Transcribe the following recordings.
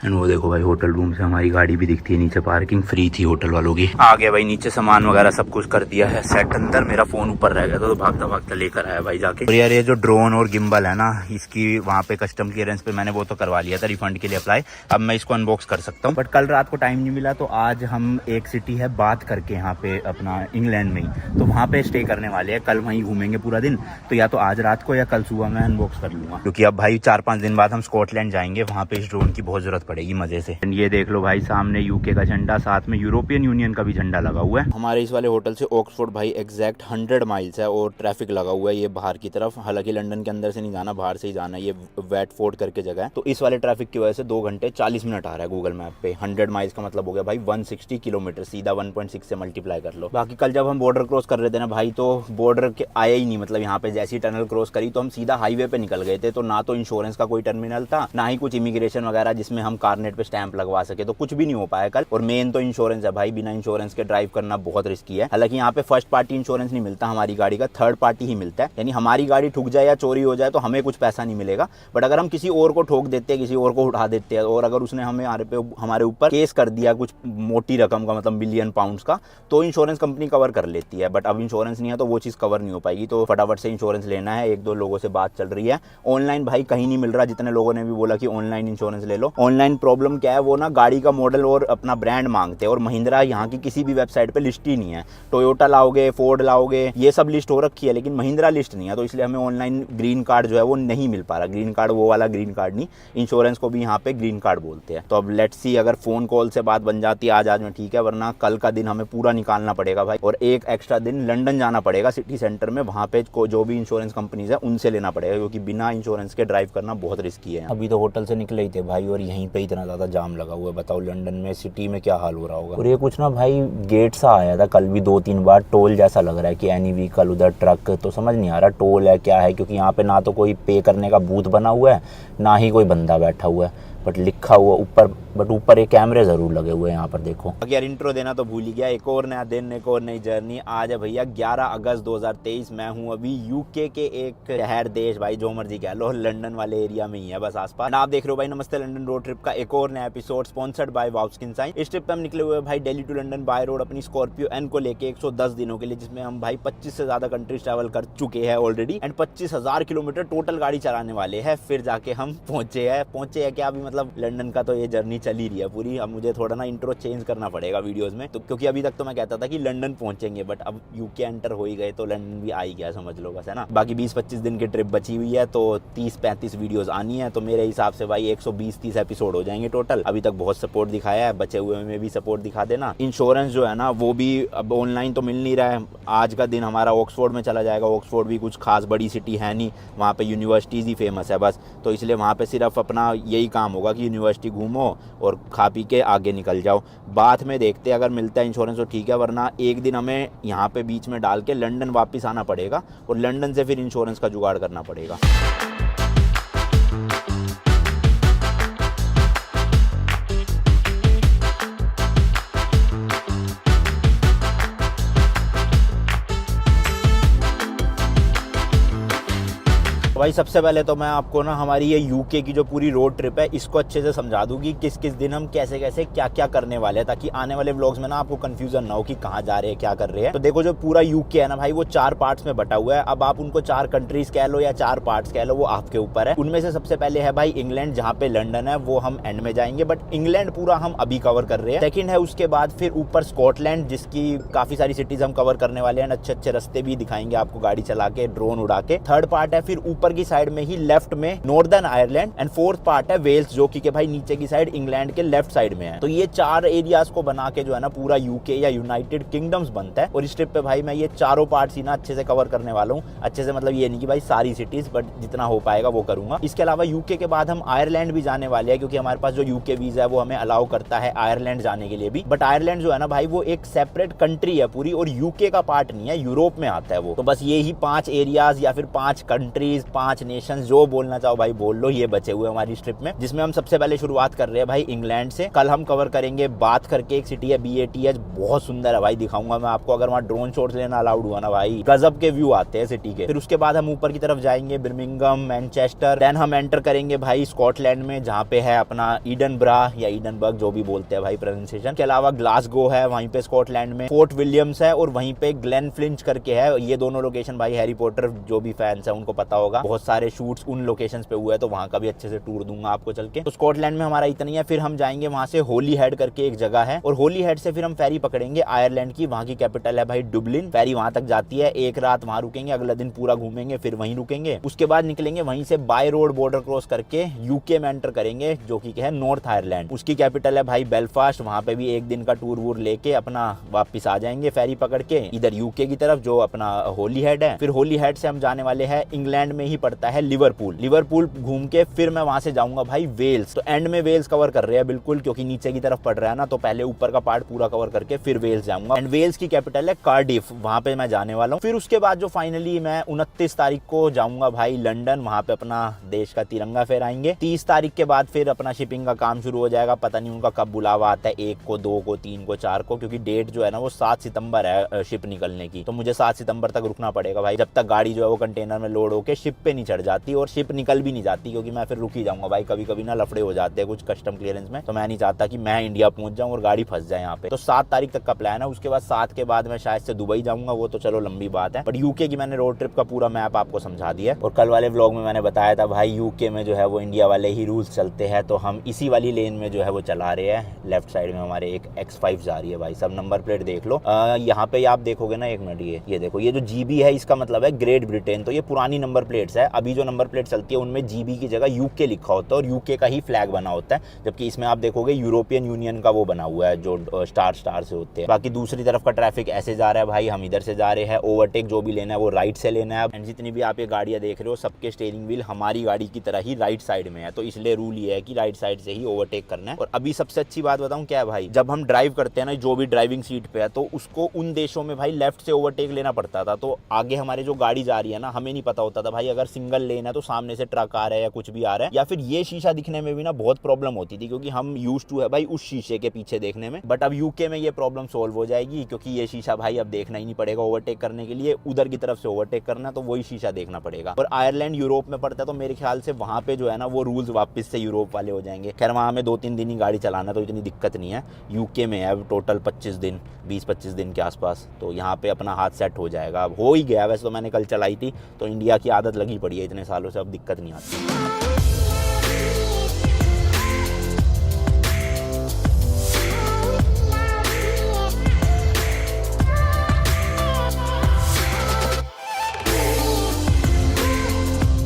And वो देखो भाई, होटल रूम से हमारी गाड़ी भी दिखती है नीचे, पार्किंग फ्री थी होटल वालों की। आ गया भाई नीचे, सामान वगैरह सब कुछ कर दिया है सेट अंदर। मेरा फोन ऊपर रह गया था तो भागता भागता लेकर आया भाई जाके। और यार ये जो ड्रोन और गिम्बल है ना, इसकी वहाँ पे कस्टम क्लियरेंस पे मैंने वो तो करवा लिया था रिफंड के लिए अप्लाई। अब मैं इसको अनबॉक्स कर सकता हूँ, बट कल रात को टाइम नहीं मिला, तो आज हम एक सिटी है बात करके यहाँ पे अपना इंग्लैंड में ही, तो वहाँ पे स्टे करने वाले हैं। कल वहीं घूमेंगे पूरा दिन, तो या तो आज रात को या कल सुबह मैं अनबॉक्स कर लूंगा, क्योंकि अब भाई 4-5 दिन बाद हम स्कॉटलैंड जाएंगे, वहाँ पे इस ड्रोन की बहुत जरूरत पड़ेगी मजे से। ये देख लो भाई, सामने यूके का झंडा, साथ में यूरोपियन यूनियन का भी झंडा लगा हुआ है। हमारे इस वाले होटल से ऑक्सफोर्ड भाई एग्जैक्ट 100 माइल्स है और ट्रैफिक लगा हुआ है ये बाहर की तरफ। हालांकि लंदन के अंदर से नहीं जाना, बाहर से ही जाना है। ये वेटफोर्ड करके जगह है, तो इस वाले ट्रैफिक की वजह से 2 घंटे 40 मिनट आ रहा है गूगल मैप पे। 100 माइल्स का मतलब हो गया भाई 160 किलोमीटर, सीधा 1.6 से मल्टीप्लाई कर लो। बाकी कल जब हम बॉर्डर क्रॉस कर रहे थे ना भाई, तो बॉर्डर के आया ही नहीं, मतलब यहाँ पे जैसी टनल क्रॉस करी तो हम सीधा हाईवे पे निकल गए थे। तो ना तो इंश्योरेंस का कोई टर्मिनल था, ना ही कुछ इमिग्रेशन वगैरह जिसमें हम कारनेट पे स्टैंप लगवा सके, तो कुछ भी नहीं हो पाया कल। और मेन तो इंश्योरेंस है भाई, बिना इंश्योरेंस के ड्राइव करना बहुत रिस्की है। हालांकि यहाँ पे फर्स्ट पार्टी इंश्योरेंस नहीं मिलता हमारी गाड़ी का, थर्ड पार्टी ही मिलता है। यानी हमारी गाड़ी ठुक जाए या चोरी हो जाए तो हमें कुछ पैसा नहीं मिलेगा, बट अगर हम किसी और को ठोक देते हैं, किसी और को उठा देते हैं, और अगर उसने हमारे ऊपर केस कर दिया कुछ मोटी रकम का, मतलब मिलियन पाउंड्स का, तो इंश्योरेंस कंपनी कवर कर लेती है। बट अब इंश्योरेंस नहीं है तो वो चीज़ कवर नहीं हो पाएगी, तो फटाफट से इंश्योरेंस लेना है। 1-2 लोगों से बात चल रही है। ऑनलाइन भाई कहीं नहीं मिल रहा, जितने लोगों ने भी बोला कि ऑनलाइन इंश्योरेंस ले लो। ऑनलाइन प्रॉब्लम क्या है, वो ना गाड़ी का मॉडल और अपना ब्रांड मांगते हैं, और महिंद्रा यहाँ की किसी भी वेबसाइट पे लिस्ट ही नहीं है। टोयोटा लाओगे, फोर्ड लाओगे, ये सब लिस्ट हो रखी है, लेकिन महिंद्रा लिस्ट नहीं है। तो इसलिए हमें ऑनलाइन ग्रीन कार्ड जो है वो नहीं मिल पा रहा। ग्रीन कार्ड वो वाला ग्रीन कार्ड नहीं, इंश्योरेंस को भी यहाँ पे ग्रीन कार्ड बोलते हैं। तो अब लेट्स सी, अगर फोन कॉल से बात बन जाती है आज में ठीक है, वरना कल का दिन हमें पूरा निकालना पड़ेगा भाई। और एक एक्स्ट्रा दिन लंदन जाना पड़ेगा सिटी सेंटर में, वहाँ पे जो भी इंश्योरेंस कंपनीज है उनसे लेना पड़ेगा, क्योंकि बिना इंश्योरेंस के ड्राइव करना बहुत रिस्की है। अभी तो होटल से निकले ही थे भाई, और यहीं पे इतना ज्यादा जाम लगा हुआ है। बताओ लंदन में सिटी में क्या हाल हो रहा होगा। और ये कुछ ना भाई गेट सा आया था कल भी 2-3 बार, टोल जैसा लग रहा है कि एनी व्हीकल उधर ट्रक, तो समझ नहीं आ रहा टोल है क्या है, क्योंकि यहाँ पे ना तो कोई पे करने का बूथ बना हुआ है, ना ही कोई बंदा बैठा हुआ है, बट लिखा हुआ ऊपर, बट ऊपर एक कैमरे जरूर लगे हुए हैं यहाँ पर देखो। यार इंट्रो देना तो भूल ही गया। एक और नया दिन, एक और नई जर्नी। आज है भैया 11 अगस्त 2023। मैं हूँ अभी यूके के एक शहर, देश भाई जो मर्जी कह लो, लंदन वाले एरिया में ही है बस आसपास। आप देख रहे हो भाई नमस्ते लंदन रोड ट्रिप का एक और नया episode, sponsored by Wow Skin Science. इस ट्रिप पे हम निकले हुए भाई Delhi to London by road अपनी स्कॉर्पियो एन को लेके 110 दिनों के लिए, जिसमें हम भाई 25 से ज्यादा कंट्रीज ट्रैवल कर चुके हैं ऑलरेडी, एंड 25,000 किलोमीटर टोटल गाड़ी चलाने वाले हैं। फिर जाके हम पहुंचे हैं क्या, अभी मतलब लंदन का तो ये जर्नी चल ही रही है पूरी। अब मुझे थोड़ा ना इंट्रो चेंज करना पड़ेगा वीडियोस में, तो क्योंकि अभी तक तो मैं कहता था कि लंदन पहुंचेंगे, बट अब यूके एंटर हो ही गए तो लंदन भी आ ही गया, समझ लो बस, है ना। बाकी 20-25 दिन की ट्रिप बची हुई है, तो 30-35 वीडियोस आनी है, तो मेरे हिसाब से भाई 120-30 एपिसोड हो जाएंगे टोटल। अभी तक बहुत सपोर्ट दिखाया है, बचे हुए में भी सपोर्ट दिखा देना। इंश्योरेंस जो है ना वो भी अब ऑनलाइन तो मिल नहीं रहा है। आज का दिन हमारा ऑक्सफोर्ड में चला जाएगा। ऑक्सफोर्ड भी कुछ खास बड़ी सिटी है नहीं, वहाँ पे यूनिवर्सिटीज़ ही फेमस है बस, तो इसलिए वहाँ पे सिर्फ अपना यही काम होगा कि यूनिवर्सिटी घूमो और खा पी के आगे निकल जाओ। बाद में देखते हैं, अगर मिलता है इंश्योरेंस तो ठीक है, वरना एक दिन हमें यहाँ पे बीच में डाल के लंदन वापस आना पड़ेगा, और लंदन से फिर इंश्योरेंस का जुगाड़ करना पड़ेगा। भाई सबसे पहले तो मैं आपको ना हमारी ये यूके की जो पूरी रोड ट्रिप है इसको अच्छे से समझा दूं कि किस किस दिन हम कैसे कैसे क्या क्या करने वाले हैं, ताकि आने वाले व्लॉग्स में ना आपको कंफ्यूजन ना हो कि कहाँ जा रहे हैं, क्या कर रहे हैं। तो देखो जो पूरा यूके है ना भाई, वो 4 पार्ट्स में बटा हुआ है। अब आप उनको 4 कंट्रीज कह लो या 4 पार्ट्स कह लो, वो आपके ऊपर है। उनमें से सबसे पहले है भाई इंग्लैंड, जहाँ पे लंदन है वो हम एंड में जाएंगे, बट इंग्लैंड पूरा हम अभी कवर कर रहे हैं। सेकंड है उसके बाद फिर ऊपर स्कॉटलैंड, जिसकी काफी सारी सिटीज हम कवर करने वाले हैं, अच्छे अच्छे रास्ते भी दिखाएंगे आपको गाड़ी चला के, ड्रोन उड़ा के। थर्ड पार्ट है फिर ऊपर की साइड में ही लेफ्ट में northern Ireland, and fourth part है वेल्स, जो कि भाई नीचे की साइड इंग्लैंड के लेफ्ट साइड में है। तो ये 4 एरियाज को बना के जो है ना पूरा यूके या यूनाइटेड किंगडम्स बनता है। और इस ट्रिप पे भाई मैं ये चारों पार्ट्स ही ना अच्छे से कवर करने वाला हूँ। अच्छे से मतलब ये नहीं कि भाई सारी सिटीज, बट जितना हो पाएगा वो करूंगा। इसके अलावा यूके के बाद हम आयरलैंड भी जाने वाले हैं, क्योंकि हमारे पास जो यूके वीजा है वो हमें अलाउ करता है आयरलैंड जाने के लिए भी। बट आयरलैंड जो है ना भाई वो एक सेपरेट कंट्री है पूरी, और यूके का पार्ट नहीं है, यूरोप में आता है वो। तो बस ये ही 5 एरियाज या फिर 5 कंट्रीज, 5 नेशन, जो बोलना चाहो भाई बोल लो, ये बचे हुए हमारी ट्रिप में, जिसमें हम सबसे पहले शुरुआत कर रहे हैं भाई इंग्लैंड से। कल हम कवर करेंगे बात करके, एक सिटी है BATH, बहुत सुंदर है भाई, दिखाऊंगा मैं आपको। अगर वहाँ ड्रोन शॉट्स लेना अलाउड हुआ ना भाई, गजब के व्यू आते हैं सिटी के। फिर उसके बाद हम ऊपर की तरफ जाएंगे, बर्मिंघम, मैनचेस्टर, देन हम एंटर करेंगे भाई स्कॉटलैंड में, जहाँ पे है अपना ईडनबरा या ईडनबर्ग, जो भी बोलते हैं भाई प्रोनाउंसिएशन। के अलावा ग्लासगो है वहीं पे स्कॉटलैंड में, फोर्ट विलियम्स है, और वहीं पे ग्लेनफ्लिंच करके है। ये दोनों लोकेशन भाई हैरी पॉटर जो भी फैंस है उनको पता होगा, बहुत सारे शूट्स उन लोकेशंस पे हुए हैं, तो वहां का भी अच्छे से टूर दूंगा आपको चल के। तो स्कॉटलैंड में हमारा इतना ही है। फिर हम जाएंगे वहां से होली हेड करके एक जगह है, और होली हेड से फिर हम फेरी पकड़ेंगे आयरलैंड की, वहां की कैपिटल है भाई डुबलिन। फेरी वहां तक जाती है, एक रात वहां रुकेंगे, अगला दिन पूरा घूमेंगे, फिर वहीं रुकेंगे। उसके बाद निकलेंगे वहीं से बाय रोड बॉर्डर क्रॉस करके यूके में एंटर करेंगे, जो कि है नॉर्थ आयरलैंड। उसकी कैपिटल है भाई बेलफास्ट। वहां पे भी एक दिन का टूर वूर लेके अपना वापस आ जाएंगे फेरी पकड़ के इधर यूके की तरफ, जो अपना होली हेड है। फिर होली हेड से हम जाने वाले हैं, इंग्लैंड में ही पड़ता है, लिवरपूल। लिवरपूल घूम के फिर मैं वहां से जाऊंगा भाई वेल्स। तो एंड में वेल्स कवर कर रहे हैं बिल्कुल, क्योंकि नीचे की तरफ पड़ रहा है ना, तो पहले ऊपर का पार्ट पूरा कवर करके फिर वेल्स जाऊंगा। एंड वेल्स की कैपिटल है कार्डिफ, वहां पे मैं जाने वाला हूँ। फिर उसके बाद जो फाइनली मैं 29 तारीख को जाऊंगा भाई लंदन, वहां पे अपना देश का तिरंगा फहराएंगे। 30 तारीख के बाद फिर अपना शिपिंग का काम शुरू हो जाएगा। पता नहीं उनका कब बुलावा आता है, 1 को, 2 को, 3 को, 4 को, क्योंकि डेट जो है ना वो 7 सितंबर है शिप निकलने की। तो मुझे 7 सितंबर तक रुकना पड़ेगा भाई, जब तक गाड़ी जो है वो कंटेनर में लोड होके शिप पे नहीं चढ़ जाती, और शिप निकल भी नहीं जाती, क्योंकि मैं फिर रुक ही जाऊंगा भाई। कभी कभी ना लफड़े हो जाते हैं कुछ कस्टम क्लियरेंस में, तो मैं नहीं चाहता कि मैं इंडिया पहुंच जाऊं और गाड़ी फंस जाए यहाँ पे। तो 7 तारीख तक का प्लान है। उसके बाद 7 के बाद मैं शायद से दुबई जाऊंगा, वो तो चलो लंबी बात है, बट यूके की मैंने रोड ट्रिप का पूरा मैप आपको समझा दिया। और कल वाले व्लॉग में मैंने बताया था भाई यूके में जो है वो इंडिया वाले ही रूल्स चलते हैं, तो हम इसी वाली लेन में जो है वो चला रहे हैं। लेफ्ट साइड में हमारे एक X5 जा रही है भाई, सब नंबर प्लेट देख लो। यहाँ पे आप देखोगे ना, एक मिनट, ये देखो, ये जो GB है इसका मतलब है ग्रेट ब्रिटेन। तो ये पुरानी नंबर प्लेट्स है, अभी जो नंबर प्लेट चलती है उनमें GB की जगह यूके लिखा होता है, और यूके का ही फ्लैग बना होता है। जबकि इसमें आप देखोगे यूरोपियन यूनियन का वो बना हुआ है, जो स्टार से होते हैं। बाकी दूसरी तरफ का ट्रैफिक ऐसे जा रहा है भाई, हम इधर से जा रहे हैं। ओवरटेक जो भी लेना है वो राइट से लेना है। एंड जितनी भी आप ये गाड़ियां देख रहे हो, सबके स्टीयरिंग व्हील हमारी गाड़ी की तरह ही राइट साइड में है, तो इसलिए रूल ये है कि राइट साइड से ही ओवरटेक करना है। और अभी सबसे अच्छी बात बताऊं क्या है भाई, जब हम ड्राइव करते हैं ना, जो भी ड्राइविंग सीट पे है, तो उसको उन देशों में भाई लेफ्ट से ओवरटेक लेना पड़ता था। तो आगे हमारे जो गाड़ी जा रही है ना, हमें नहीं पता होता था भाई, अगर सिंगल लेन है तो सामने से ट्रक आ रहा है या कुछ भी आ रहा है, या फिर ये शीशा दिखने में भी ना बहुत प्रॉब्लम होती थी, क्योंकि हम यूज्ड टू है भाई उस शीशे के पीछे देखने में। बट अब यूके में ये प्रॉब्लम सोल्व हो जाएगी, क्योंकि ये शीशा भाई अब देखना ही नहीं पड़ेगा ओवरटेक करने के लिए। उधर की तरफ से ओवरटेक करना तो वही शीशा देखना पड़ेगा। और आयरलैंड यूरोप में पड़ता है, तो मेरे ख्याल से वहां पे जो है ना वो रूल्स वापस से यूरोप वाले हो जाएंगे। खैर वहां में 2-3 दिन ही गाड़ी चलाना, तो इतनी दिक्कत नहीं है। यूके में है टोटल 25 दिन, 20-25 दिन के आसपास, तो यहाँ पे अपना हाथ सेट हो जाएगा। अब हो ही गया, वैसे तो मैंने कल चलाई थी, तो इंडिया की आदत लगी पड़ी है इतने सालों से, अब दिक्कत नहीं आती।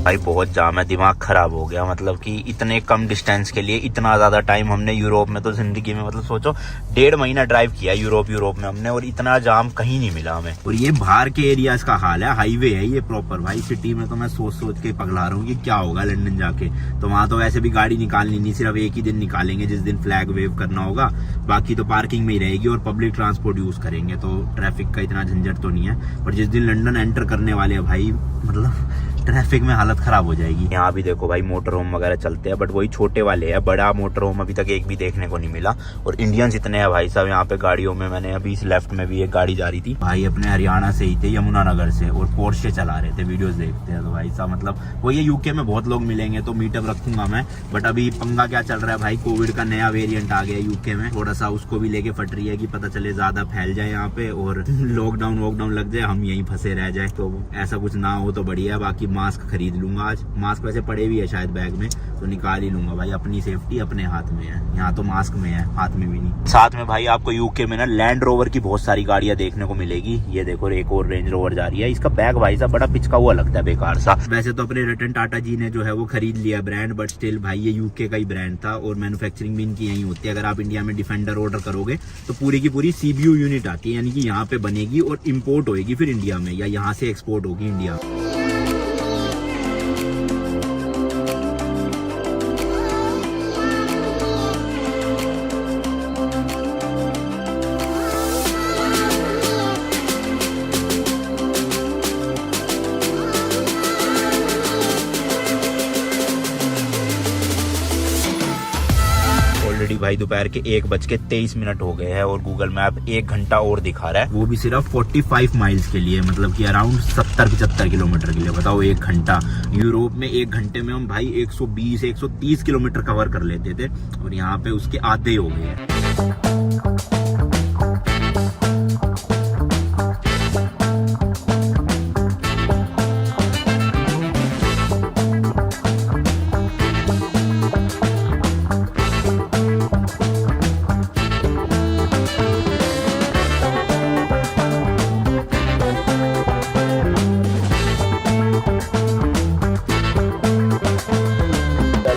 भाई बहुत जाम है, दिमाग खराब हो गया। मतलब कि इतने कम डिस्टेंस के लिए इतना ज्यादा टाइम हमने यूरोप में तो जिंदगी में, मतलब सोचो 1.5 महीना ड्राइव किया यूरोप में हमने, और इतना जाम कहीं नहीं मिला हमें। और ये बाहर के एरियाज का हाल है, हाईवे है ये प्रॉपर भाई। सिटी में तो मैं सोच के पगला रहा हूँ कि क्या होगा लंदन जाके। तो वहां तो वैसे भी गाड़ी निकालनी नहीं, सिर्फ एक ही दिन निकालेंगे जिस दिन फ्लैग वेव करना होगा, बाकी तो पार्किंग में ही रहेगी और पब्लिक ट्रांसपोर्ट यूज करेंगे, तो ट्रैफिक का इतना झंझट तो नहीं है। पर जिस दिन लंदन एंटर करने वाले हैं भाई, मतलब ट्रैफिक में हालत खराब हो जाएगी। यहाँ भी देखो भाई मोटर होम वगैरह चलते हैं, बट वही छोटे वाले हैं, बड़ा मोटर होम अभी तक एक भी देखने को नहीं मिला। और इंडियंस इतने हैं भाई साहब यहाँ पे गाड़ियों में। मैंने अभी इस लेफ्ट में भी एक गाड़ी जा रही थी भाई, अपने हरियाणा से ही थे, यमुनानगर से, और पोर्शे चला रहे थे, वीडियोस देखते हैं। तो भाई साहब मतलब वो ये यूके में बहुत लोग मिलेंगे, तो मीटअप रखूंगा मैं। बट अभी पंगा क्या चल रहा है भाई, कोविड का नया वेरिएंट आ गया यूके में, थोड़ा सा उसको भी लेके फट रही है कि पता चले ज्यादा फैल जाए यहाँ पे और लॉकडाउन लग जाए, हम यहीं फंसे रह जाए। तो ऐसा कुछ ना हो तो बढ़िया। बाकी मास्क खरीद लूंगा आज, मास्क वैसे पड़े भी है शायद बैग में, तो निकाल ही लूंगा भाई। अपनी सेफ्टी अपने हाथ में है, यहाँ तो मास्क में है, हाथ में भी नहीं। साथ में भाई आपको यूके में ना लैंड रोवर की बहुत सारी गाड़ियां देखने को मिलेगी। ये देखो एक और रेंज रोवर जा रही है, इसका बैग भाई साहब बड़ा पिचका हुआ लगता है, बेकार सा। वैसे तो अपने रतन टाटा जी ने जो है वो खरीद लिया ब्रांड, बट स्टिल भाई ये यूके का ही ब्रांड था, और मैन्युफैक्चरिंग भी इनकी यही होती है। अगर आप इंडिया में डिफेंडर ऑर्डर करोगे तो पूरी की पूरी CBU यूनिट आती है, यानी कि यहाँ पे बनेगी और इम्पोर्ट होगी फिर इंडिया में, या यहाँ से एक्सपोर्ट होगी इंडिया में। फाइनली भाई दोपहर के 1:23 हो गए हैं और गूगल मैप 1 घंटा और दिखा रहा है, वो भी सिर्फ 45 माइल्स के लिए, मतलब कि अराउंड 70-75 किलोमीटर के लिए। बताओ 1 घंटा। यूरोप में 1 घंटे में हम भाई 120-130 किलोमीटर कवर कर लेते थे और यहाँ पे उसके आधे हो गए हैं।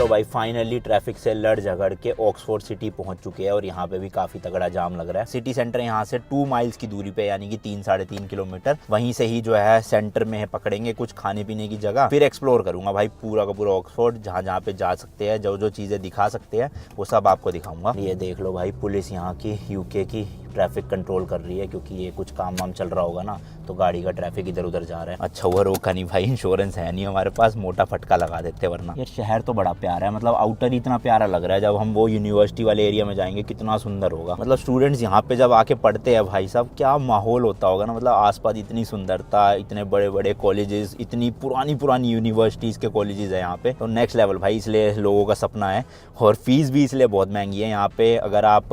भाई फाइनली ट्रैफिक से लड़ झगड़ के ऑक्सफोर्ड सिटी पहुंच चुके हैं और यहाँ पे भी काफी तगड़ा जाम लग रहा है। सिटी सेंटर यहाँ से 2 माइल्स की दूरी पे, यानी कि 3-3.5 किलोमीटर। वहीं से ही जो है सेंटर में है, पकड़ेंगे कुछ खाने पीने की जगह, फिर एक्सप्लोर करूंगा भाई पूरा का पूरा ऑक्सफोर्ड। जहाँ जहाँ पे जा सकते हैं, जो जो चीजें दिखा सकते हैं वो सब आपको दिखाऊंगा। ये देख लो भाई, पुलिस यहाँ की यूके की ट्रैफिक कंट्रोल कर रही है, क्योंकि ये कुछ काम वाम चल रहा होगा ना, तो गाड़ी का ट्रैफिक इधर उधर जा रहा है। अच्छा हुआ रोका नहीं भाई, इंश्योरेंस है नहीं हमारे पास, मोटा फटका लगा देते वरना। यार शहर तो बड़ा प्यारा है, मतलब आउटर इतना प्यारा लग रहा है। जब हम वो यूनिवर्सिटी वाले एरिया में जाएंगे कितना सुंदर होगा। मतलब स्टूडेंट्स यहाँ पे जब आके पढ़ते हैं भाई साहब, क्या माहौल होता होगा ना। मतलब आसपास इतनी सुंदरता, इतने बड़े बड़े कॉलेजेस, इतनी पुरानी यूनिवर्सिटीज़ के कॉलेजेस है यहाँ पे, तो नेक्स्ट लेवल भाई। इसलिए लोगों का सपना है। और फीस भी इसलिए बहुत महंगी है यहाँ पे। अगर आप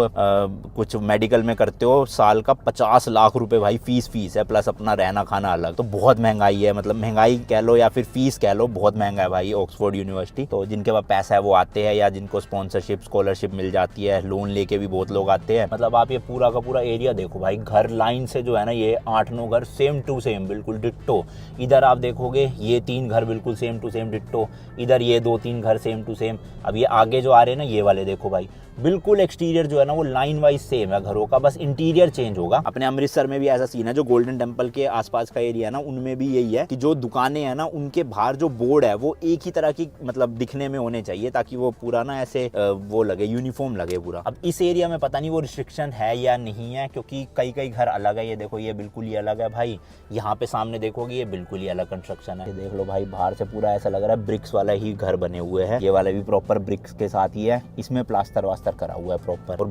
कुछ मेडिकल में करते हो, साल का 50 लाख रुपए भाई फीस है, प्लस अपना रहना खाना अलग। तो बहुत महंगाई है, मतलब महंगाई कह लो या फिर फीस कह लो, बहुत महंगा है भाई ऑक्सफोर्ड यूनिवर्सिटी। तो जिनके पास पैसा है वो आते हैं, या जिनको स्पॉन्सरशिप स्कॉलरशिप मिल जाती है, लोन लेके भी बहुत लोग आते हैं। मतलब आप ये पूरा का पूरा एरिया देखो भाई, घर लाइन से जो है ना, ये 8-9 घर सेम टू सेम बिल्कुल डिट्टो। इधर आप देखोगे ये 3 घर बिल्कुल सेम टू सेम डिट्टो, इधर ये 2-3 घर सेम टू सेम। अब ये आगे जो आ रहे हैं ना, ये वाले देखो भाई, बिल्कुल एक्सटीरियर जो है ना वो लाइन वाइज सेम है घरों का, बस इंटीरियर चेंज होगा। अपने अमृतसर में भी ऐसा सीन है, जो गोल्डन टेम्पल के आसपास का एरिया है ना, उनमें भी यही है कि जो दुकानें हैं ना, उनके बाहर जो बोर्ड है वो एक ही तरह की मतलब दिखने में होने चाहिए, ताकि वो पूरा ना ऐसे वो लगे, यूनिफॉर्म लगे पूरा। अब इस एरिया में पता नहीं वो रिस्ट्रिक्शन है या नहीं है, क्योंकि कई घर अलग है। ये देखो, ये बिल्कुल ही अलग है भाई। यहाँ पे सामने देखोगे ये बिल्कुल ही अलग कंस्ट्रक्शन है। ये देख लो भाई, बाहर से पूरा ऐसा लग रहा है ब्रिक्स वाला ही घर बने हुए हैं। ये वाले भी प्रॉपर ब्रिक्स के साथ ही है, इसमें प्लास्टर वास्तर करा हुआ है प्रॉपर। और